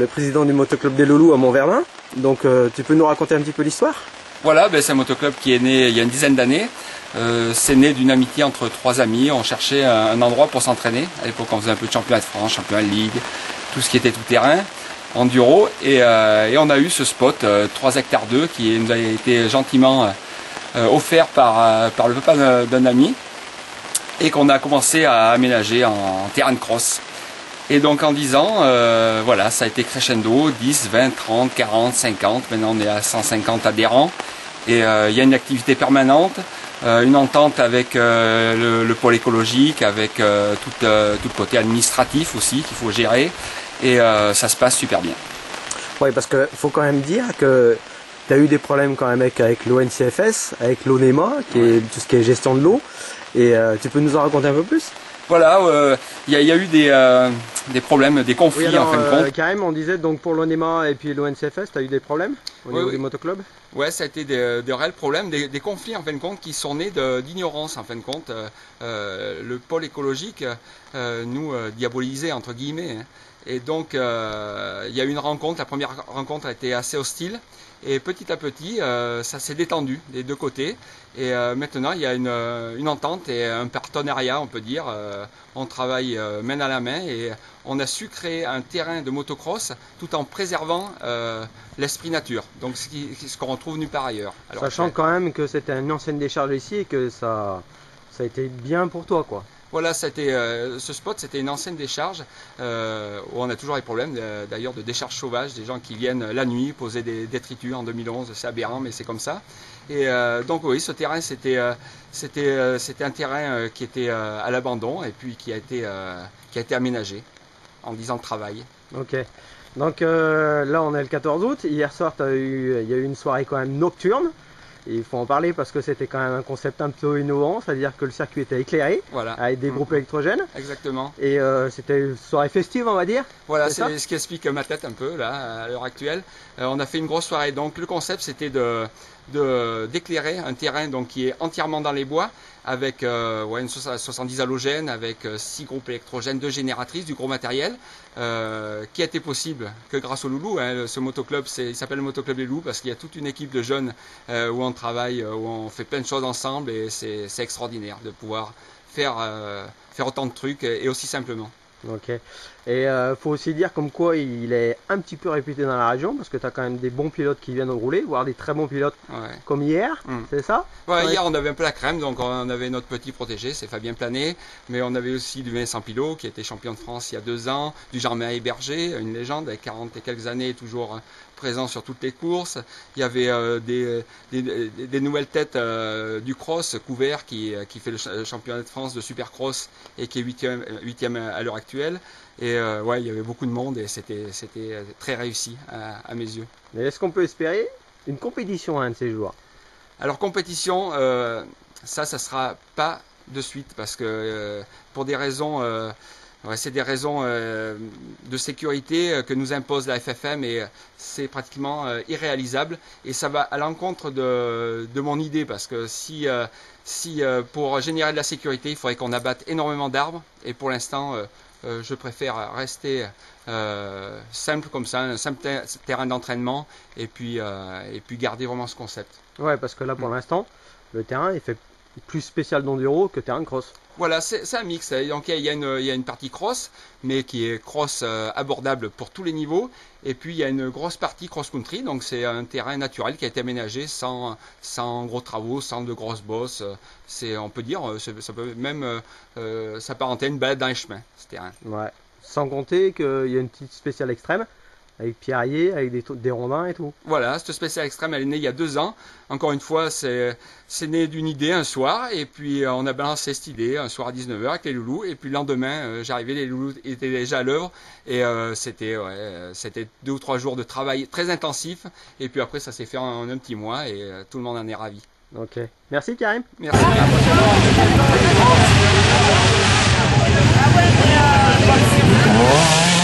le président du motoclub des Loulous à Mont-Verdun. Donc tu peux nous raconter un petit peu l'histoire? Voilà, c'est un motoclub qui est né il y a une dizaine d'années. C'est né d'une amitié entre trois amis. On cherchait un endroit pour s'entraîner. À l'époque, on faisait un peu de championnat de France, championnat de ligue, tout ce qui était tout terrain, enduro. Et on a eu ce spot, 3 hectares 2, qui nous a été gentiment offert par le papa d'un ami et qu'on a commencé à aménager en terrain de cross. Et donc en 10 ans, voilà, ça a été crescendo, 10, 20, 30, 40, 50. Maintenant on est à 150 adhérents. Et il y a une activité permanente, une entente avec le pôle écologique, avec tout le côté administratif aussi qu'il faut gérer. Et ça se passe super bien. Oui, parce qu'il faut quand même dire que tu as eu des problèmes quand même avec l'ONCFS, avec l'ONEMA, qui est tout ce qui est gestion de l'eau. Et tu peux nous en raconter un peu plus? Voilà, il y a eu des problèmes, des conflits, oui, alors, en fin de compte. Karim, on disait donc pour l'ONEMA et puis l'ONCFS, tu as eu des problèmes au niveau des motoclubs? Ouais, ça a été des réels problèmes, des conflits en fin de compte qui sont nés d'ignorance en fin de compte. Le pôle écologique nous diabolisait entre guillemets. Hein. Et donc il y a eu une rencontre, la première rencontre a été assez hostile. Et petit à petit, ça s'est détendu des deux côtés. Et maintenant, il y a une entente et un partenariat, on peut dire. On travaille main à la main et on a su créer un terrain de motocross tout en préservant l'esprit nature. Donc, ce qu'on retrouve nulle part ailleurs. Alors, sachant quand même que c'était une ancienne décharge ici et que ça a été bien pour toi, quoi. Voilà, ce spot, c'était une ancienne décharge où on a toujours des problèmes d'ailleurs de décharge sauvage, des gens qui viennent la nuit poser des détritus en 2011, c'est aberrant mais c'est comme ça. Et donc oui, ce terrain c'était un terrain qui était à l'abandon et puis qui a été aménagé en 10 ans de travail. Ok, donc là on est le 14 août, hier soir il y a eu une soirée quand même nocturne. Et il faut en parler parce que c'était quand même un concept un peu innovant, c'est-à-dire que le circuit était éclairé, voilà, avec des groupes électrogènes. Exactement. Et c'était une soirée festive, on va dire. Voilà, c'est ce qui explique ma tête un peu là à l'heure actuelle. On a fait une grosse soirée. Donc le concept c'était d'éclairer un terrain donc qui est entièrement dans les bois avec une 70 halogènes, avec 6 groupes électrogènes, 2 génératrices, du gros matériel, qui a été possible que grâce au Loulou. Hein, ce motoclub, il s'appelle le motoclub des Loulous parce qu'il y a toute une équipe de jeunes où on travaille, où on fait plein de choses ensemble et c'est extraordinaire de pouvoir faire autant de trucs et aussi simplement. Ok. Et faut aussi dire comme quoi il est un petit peu réputé dans la région parce que tu as quand même des bons pilotes qui viennent rouler, voire des très bons pilotes comme hier, c'est ça? Ouais, hier on avait un peu la crème, donc on avait notre petit protégé, c'est Fabien Planet, mais on avait aussi du Vincent Pilot qui était champion de France il y a 2 ans, du Germain Héberger, une légende avec 40 et quelques années, toujours présent sur toutes les courses. Il y avait des nouvelles têtes du cross, Couvert qui fait le championnat de France de Supercross et qui est 8e à l'heure actuelle. Et ouais, il y avait beaucoup de monde et c'était très réussi à mes yeux. Mais est-ce qu'on peut espérer une compétition un de ces jours? Alors compétition, ça sera pas de suite parce que pour des raisons, c'est des raisons de sécurité que nous impose la FFM et c'est pratiquement irréalisable et ça va à l'encontre de mon idée parce que si pour générer de la sécurité, il faudrait qu'on abatte énormément d'arbres et pour l'instant je préfère rester simple comme ça, un simple terrain d'entraînement et puis garder vraiment ce concept. Ouais, parce que là pour l'instant, le terrain il fait plus spécial d'enduro que terrain de cross. Voilà, c'est un mix. Donc il y a une partie cross, mais qui est cross abordable pour tous les niveaux. Et puis il y a une grosse partie cross-country, donc c'est un terrain naturel qui a été aménagé sans gros travaux, sans de grosses bosses. On peut dire, ça peut même s'apparenter à une balade dans les chemins, ce terrain. Ouais. Sans compter qu'il y a une petite spéciale extrême, avec pierrier, avec des rondins et tout. Voilà, cette spéciale extrême, elle est née il y a 2 ans. Encore une fois, c'est né d'une idée un soir, et puis on a balancé cette idée un soir à 19 h avec les Loulous, et puis le lendemain, j'arrivais, les Loulous étaient déjà à l'œuvre, et c'était 2 ou 3 jours de travail très intensif, et puis après ça s'est fait en un petit mois, et tout le monde en est ravi. Ok. Merci Karim. Merci. Ah ouais,